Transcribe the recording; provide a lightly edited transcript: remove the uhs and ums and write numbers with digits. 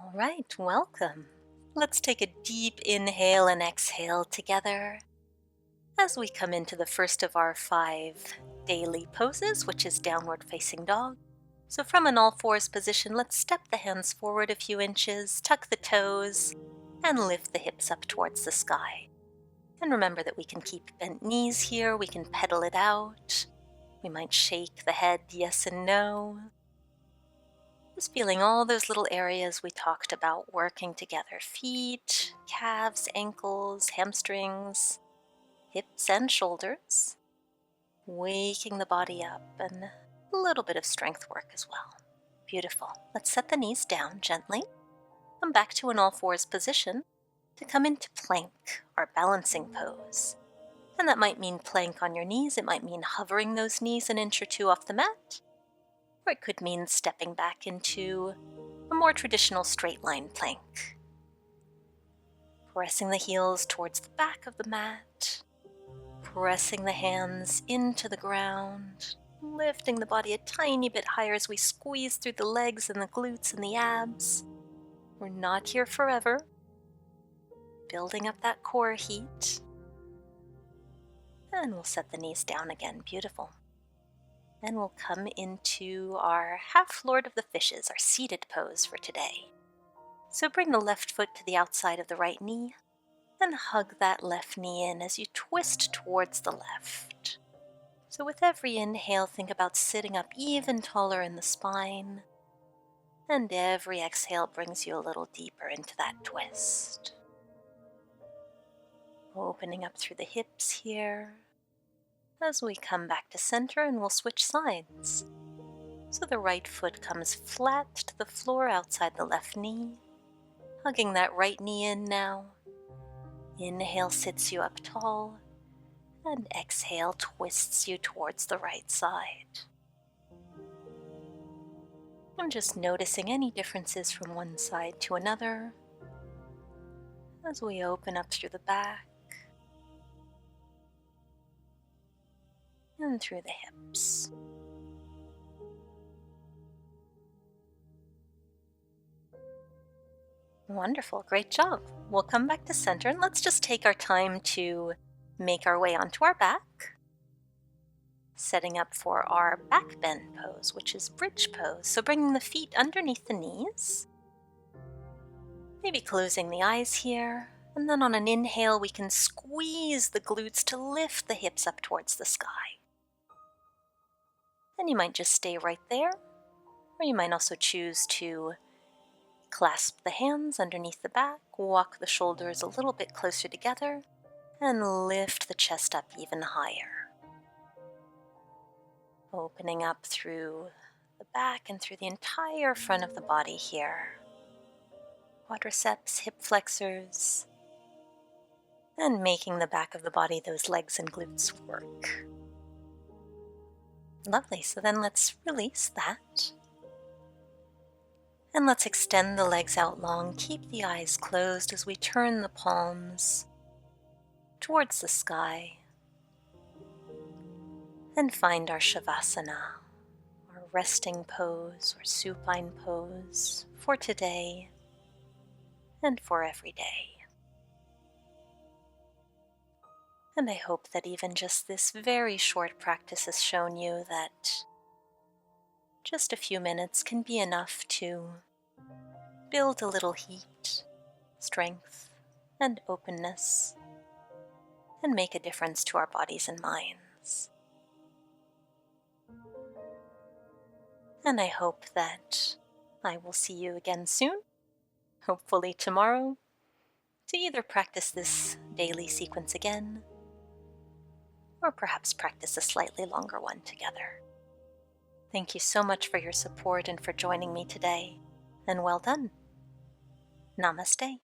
All right, welcome. Let's take a deep inhale and exhale together as we come into the first of our 5 daily poses, which is downward facing dog. So from an all fours position, let's step the hands forward a few inches, tuck the toes, and lift the hips up towards the sky. And remember that we can keep bent knees here, we can pedal it out. We might shake the head yes and no. Just feeling all those little areas we talked about working together. Feet, calves, ankles, hamstrings, hips and shoulders. Waking the body up and a little bit of strength work as well. Beautiful. Let's set the knees down gently. Come back to an all fours position to come into plank, our balancing pose. And that might mean plank on your knees. It might mean hovering those knees an inch or two off the mat. Or it could mean stepping back into a more traditional straight line plank. Pressing the heels towards the back of the mat, pressing the hands into the ground, lifting the body a tiny bit higher as we squeeze through the legs and the glutes and the abs. We're not here forever. Building up that core heat. And we'll set the knees down again. Beautiful. And we'll come into our half Lord of the Fishes, our seated pose for today. So bring the left foot to the outside of the right knee and hug that left knee in as you twist towards the left. So with every inhale, think about sitting up even taller in the spine. And every exhale brings you a little deeper into that twist. Opening up through the hips here. As we come back to center, and we'll switch sides. So the right foot comes flat to the floor outside the left knee, hugging that right knee in now. Inhale sits you up tall, and exhale twists you towards the right side. I'm just noticing any differences from one side to another as we open up through the back and through the hips. Wonderful, great job. We'll come back to center and let's just take our time to make our way onto our back. Setting up for our back bend pose, which is bridge pose. So bringing the feet underneath the knees. Maybe closing the eyes here. And then on an inhale, we can squeeze the glutes to lift the hips up towards the sky. And you might just stay right there, or you might also choose to clasp the hands underneath the back, walk the shoulders a little bit closer together, and lift the chest up even higher. Opening up through the back and through the entire front of the body here. Quadriceps, hip flexors, and making the back of the body, those legs and glutes work. Lovely, so then let's release that. And let's extend the legs out long, keep the eyes closed as we turn the palms towards the sky. And find our Shavasana, our resting pose or supine pose for today and for every day. And I hope that even just this very short practice has shown you that just a few minutes can be enough to build a little heat, strength, and openness, and make a difference to our bodies and minds. And I hope that I will see you again soon, hopefully tomorrow, to either practice this daily sequence again, or perhaps practice a slightly longer one together. Thank you so much for your support and for joining me today, and well done. Namaste.